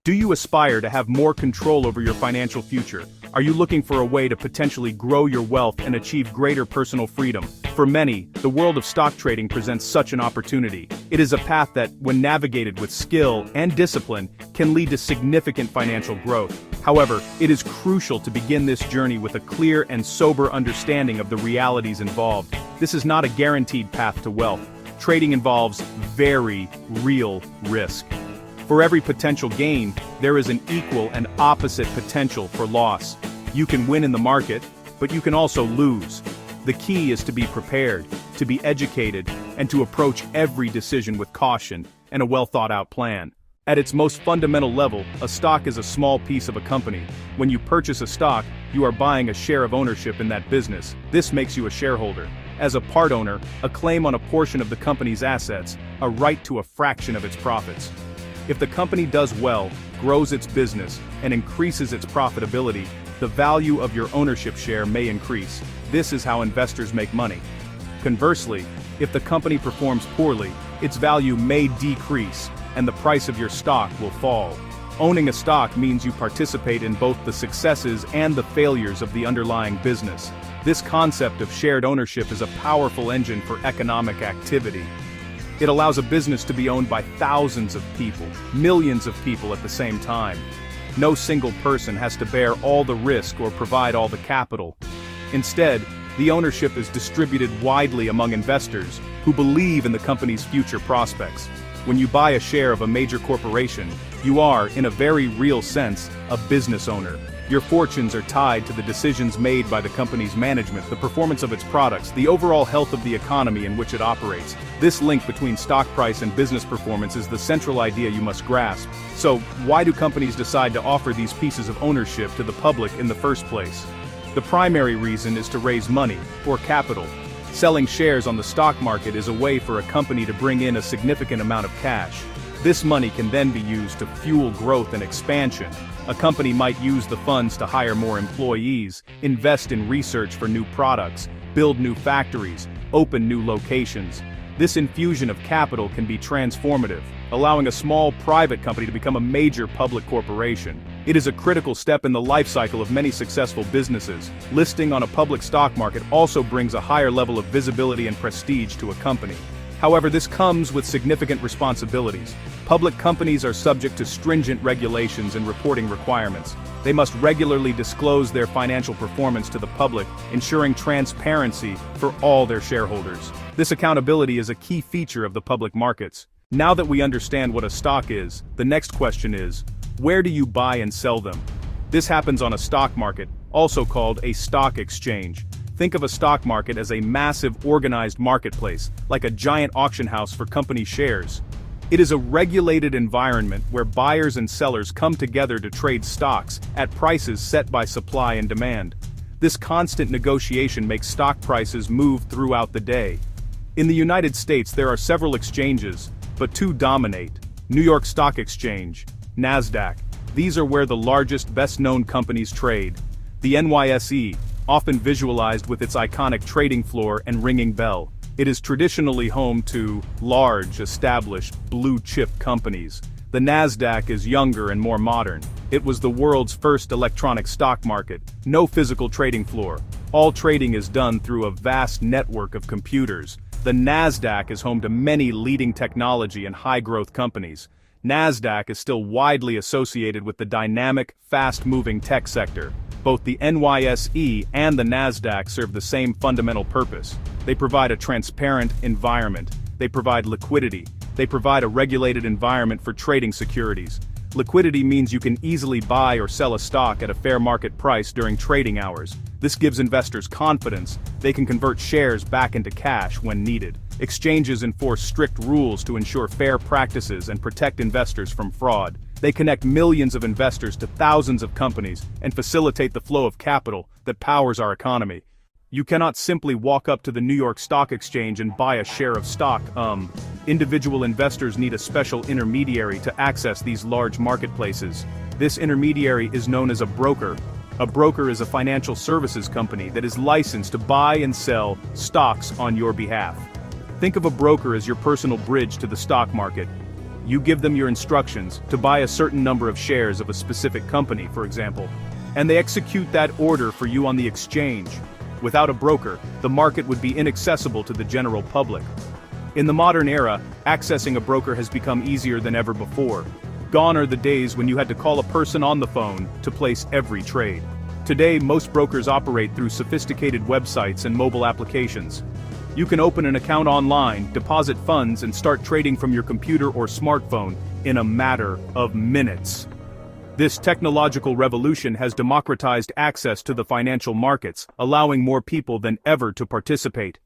Do you aspire to have more control over your financial future? Are you looking for a way to potentially grow your wealth and achieve greater personal freedom? For many, the world of stock trading presents such an opportunity. It is a path that, when navigated with skill and discipline, can lead to significant financial growth. However, it is crucial to begin this journey with a clear and sober understanding of the realities involved. This is not a guaranteed path to wealth. Trading involves very real risk. For every potential gain, there is an equal and opposite potential for loss. You can win in the market, but you can also lose. The key is to be prepared, to be educated, and to approach every decision with caution and a well-thought-out plan. At its most fundamental level, a stock is a small piece of a company. When you purchase a stock, you are buying a share of ownership in that business. This makes you a shareholder. As a part owner, a claim on a portion of the company's assets, a right to a fraction of its profits. If the company does well, grows its business, and increases its profitability, the value of your ownership share may increase. This is how investors make money. Conversely, if the company performs poorly, its value may decrease, and the price of your stock will fall. Owning a stock means you participate in both the successes and the failures of the underlying business. This concept of shared ownership is a powerful engine for economic activity. It allows a business to be owned by thousands of people, millions of people at the same time. No single person has to bear all the risk or provide all the capital. Instead, the ownership is distributed widely among investors who believe in the company's future prospects. When you buy a share of a major corporation, you are, in a very real sense, a business owner. Your fortunes are tied to the decisions made by the company's management, the performance of its products, the overall health of the economy in which it operates. This link between stock price and business performance is the central idea you must grasp. So, why do companies decide to offer these pieces of ownership to the public in the first place? The primary reason is to raise money, or capital. Selling shares on the stock market is a way for a company to bring in a significant amount of cash. This money can then be used to fuel growth and expansion. A company might use the funds to hire more employees, invest in research for new products, build new factories, open new locations. This infusion of capital can be transformative, allowing a small private company to become a major public corporation. It is a critical step in the life cycle of many successful businesses. Listing on a public stock market also brings a higher level of visibility and prestige to a company. However, this comes with significant responsibilities. Public companies are subject to stringent regulations and reporting requirements. They must regularly disclose their financial performance to the public, ensuring transparency for all their shareholders. This accountability is a key feature of the public markets. Now that we understand what a stock is, the next question is, where do you buy and sell them? This happens on a stock market, also called a stock exchange. Think of a stock market as a massive organized marketplace, like a giant auction house for company shares. It is a regulated environment where buyers and sellers come together to trade stocks at prices set by supply and demand. This constant negotiation makes stock prices move throughout the day. In the United States, there are several exchanges, but two dominate: New York Stock Exchange, NASDAQ. These are where the largest, best-known companies trade. The NYSE, often visualized with its iconic trading floor and ringing bell. It is traditionally home to large, established, blue-chip companies. The NASDAQ is younger and more modern. It was the world's first electronic stock market. No physical trading floor. All trading is done through a vast network of computers. The NASDAQ is home to many leading technology and high-growth companies. NASDAQ is still widely associated with the dynamic, fast-moving tech sector. Both the NYSE and the NASDAQ serve the same fundamental purpose. They provide a transparent environment. They provide liquidity. They provide a regulated environment for trading securities. Liquidity means you can easily buy or sell a stock at a fair market price during trading hours. This gives investors confidence. They can convert shares back into cash when needed. Exchanges enforce strict rules to ensure fair practices and protect investors from fraud. They connect millions of investors to thousands of companies and facilitate the flow of capital that powers our economy. You cannot simply walk up to the New York Stock Exchange and buy a share of stock. Individual investors need a special intermediary to access these large marketplaces. This intermediary is known as a broker. A broker is a financial services company that is licensed to buy and sell stocks on your behalf. Think of a broker as your personal bridge to the stock market. You give them your instructions to buy a certain number of shares of a specific company, for example, and they execute that order for you on the exchange. Without a broker, the market would be inaccessible to the general public. In the modern era, accessing a broker has become easier than ever before. Gone are the days when you had to call a person on the phone to place every trade. Today, most brokers operate through sophisticated websites and mobile applications. You can open an account online, deposit funds, and start trading from your computer or smartphone in a matter of minutes. This technological revolution has democratized access to the financial markets, allowing more people than ever to participate.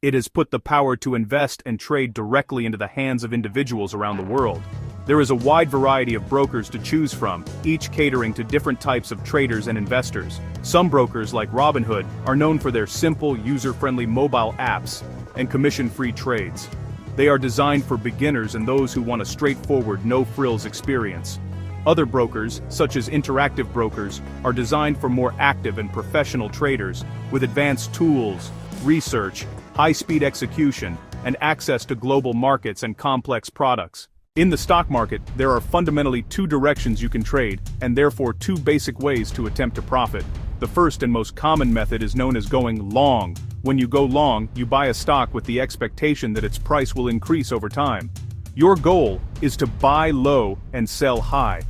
It has put the power to invest and trade directly into the hands of individuals around the world. There is a wide variety of brokers to choose from, each catering to different types of traders and investors. Some brokers, like Robinhood, are known for their simple, user-friendly mobile apps and commission-free trades. They are designed for beginners and those who want a straightforward, no-frills experience. Other brokers, such as interactive brokers, are designed for more active and professional traders, with advanced tools, research, high-speed execution, and access to global markets and complex products. In the stock market, there are fundamentally two directions you can trade, and therefore two basic ways to attempt to profit. The first and most common method is known as going long. When you go long, you buy a stock with the expectation that its price will increase over time. Your goal is to buy low and sell high.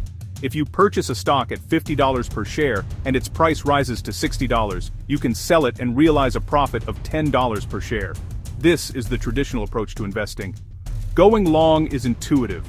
If you purchase a stock at $50 per share and its price rises to $60, you can sell it and realize a profit of $10 per share. This is the traditional approach to investing. Going long is intuitive.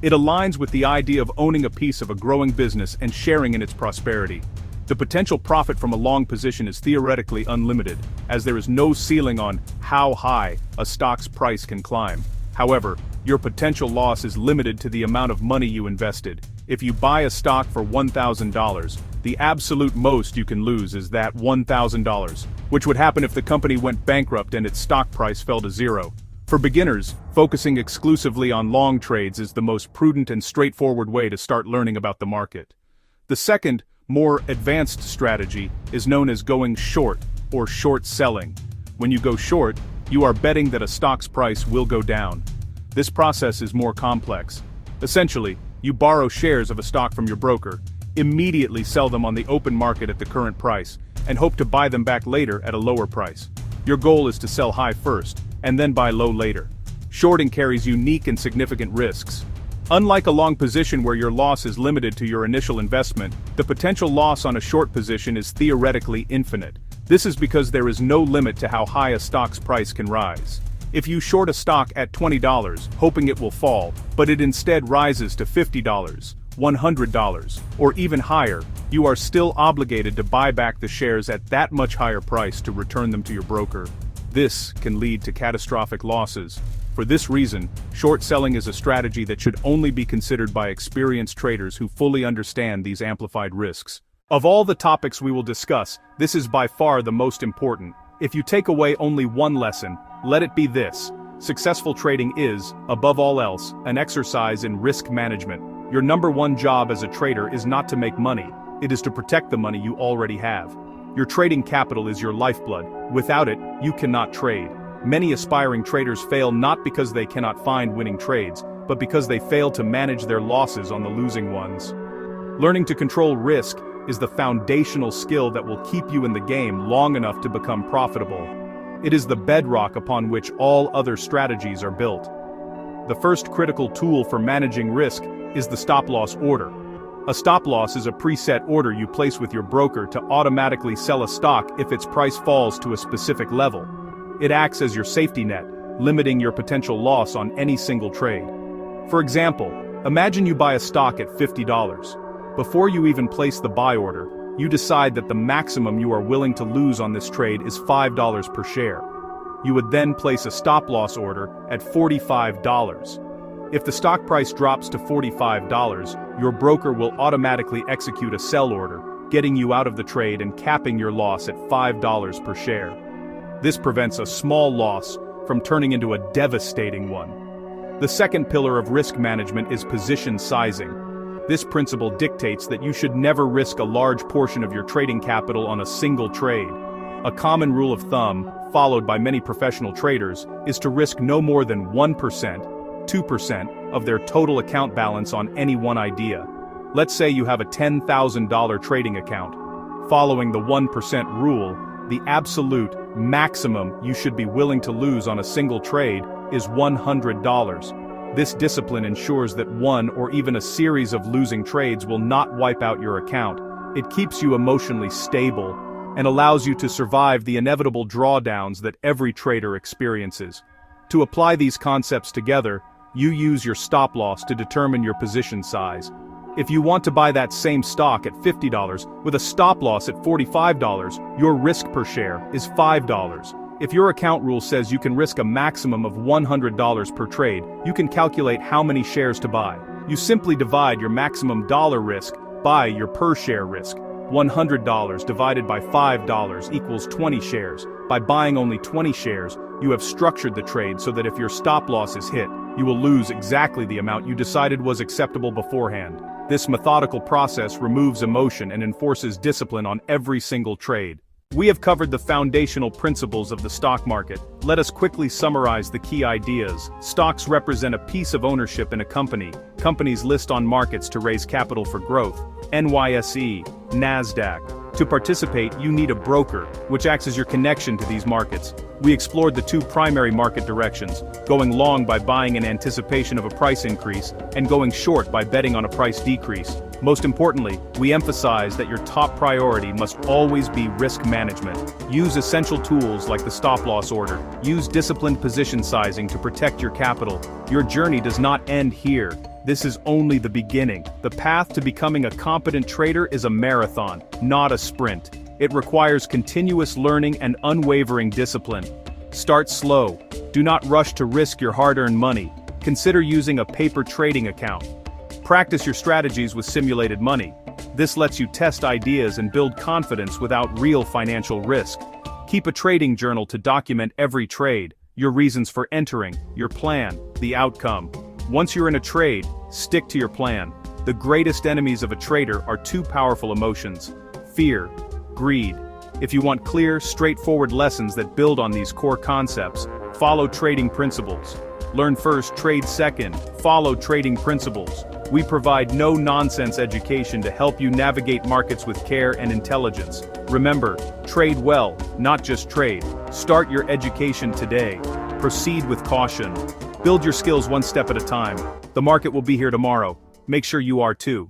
It aligns with the idea of owning a piece of a growing business and sharing in its prosperity. The potential profit from a long position is theoretically unlimited, as there is no ceiling on how high a stock's price can climb. However, your potential loss is limited to the amount of money you invested. If you buy a stock for $1,000, the absolute most you can lose is that $1,000, which would happen if the company went bankrupt and its stock price fell to zero. For beginners, focusing exclusively on long trades is the most prudent and straightforward way to start learning about the market. The second, more advanced strategy is known as going short, or short selling. When you go short, you are betting that a stock's price will go down. This process is more complex. Essentially, you borrow shares of a stock from your broker, immediately sell them on the open market at the current price, and hope to buy them back later at a lower price. Your goal is to sell high first, and then buy low later. Shorting carries unique and significant risks. Unlike a long position where your loss is limited to your initial investment, the potential loss on a short position is theoretically infinite. This is because there is no limit to how high a stock's price can rise. If you short a stock at $20, hoping it will fall, but it instead rises to $50, $100, or even higher, you are still obligated to buy back the shares at that much higher price to return them to your broker. This can lead to catastrophic losses. For this reason, short selling is a strategy that should only be considered by experienced traders who fully understand these amplified risks. Of all the topics we will discuss, this is by far the most important. If you take away only one lesson, let it be this: successful trading is, above all else, an exercise in risk management. Your number one job as a trader is not to make money, it is to protect the money you already have. Your trading capital is your lifeblood. Without it, you cannot trade. Many aspiring traders fail not because they cannot find winning trades, but because they fail to manage their losses on the losing ones. Learning to control risk is the foundational skill that will keep you in the game long enough to become profitable. It is the bedrock upon which all other strategies are built. The first critical tool for managing risk is the stop-loss order. A stop-loss is a preset order you place with your broker to automatically sell a stock if its price falls to a specific level. It acts as your safety net, limiting your potential loss on any single trade. For example, imagine you buy a stock at $50. Before you even place the buy order, you decide that the maximum you are willing to lose on this trade is $5 per share. You would then place a stop-loss order at $45. If the stock price drops to $45, your broker will automatically execute a sell order, getting you out of the trade and capping your loss at $5 per share. This prevents a small loss from turning into a devastating one. The second pillar of risk management is position sizing. This principle dictates that you should never risk a large portion of your trading capital on a single trade. A common rule of thumb, followed by many professional traders, is to risk no more than 1%, 2%, of their total account balance on any one idea. Let's say you have a $10,000 trading account. Following the 1% rule, the absolute maximum you should be willing to lose on a single trade is $100. This discipline ensures that one or even a series of losing trades will not wipe out your account. It keeps you emotionally stable and allows you to survive the inevitable drawdowns that every trader experiences. To apply these concepts together, you use your stop loss to determine your position size. If you want to buy that same stock at $50 with a stop loss at $45, your risk per share is $5. If your account rule says you can risk a maximum of $100 per trade, you can calculate how many shares to buy. You simply divide your maximum dollar risk by your per share risk. $100 divided by $5 equals 20 shares. By buying only 20 shares, you have structured the trade so that if your stop loss is hit, you will lose exactly the amount you decided was acceptable beforehand. This methodical process removes emotion and enforces discipline on every single trade. We have covered the foundational principles of the stock market. Let us quickly summarize the key ideas. Stocks represent a piece of ownership in a company. Companies list on markets to raise capital for growth. NYSE, NASDAQ. To participate, you need a broker, which acts as your connection to these markets. We explored the two primary market directions, going long by buying in anticipation of a price increase, and going short by betting on a price decrease. Most importantly, we emphasize that your top priority must always be risk management. Use essential tools like the stop-loss order. Use disciplined position sizing to protect your capital. Your journey does not end here. This is only the beginning. The path to becoming a competent trader is a marathon, not a sprint. It requires continuous learning and unwavering discipline. Start slow. Do not rush to risk your hard-earned money. Consider using a paper trading account. Practice your strategies with simulated money. This lets you test ideas and build confidence without real financial risk. Keep a trading journal to document every trade, your reasons for entering, your plan, the outcome. Once you're in a trade, stick to your plan. The greatest enemies of a trader are two powerful emotions: fear, greed. If you want clear, straightforward lessons that build on these core concepts, follow trading principles. Learn first, trade second. Follow trading principles. We provide no-nonsense education to help you navigate markets with care and intelligence. Remember, trade well, not just trade. Start your education today. Proceed with caution. Build your skills one step at a time. The market will be here tomorrow. Make sure you are too.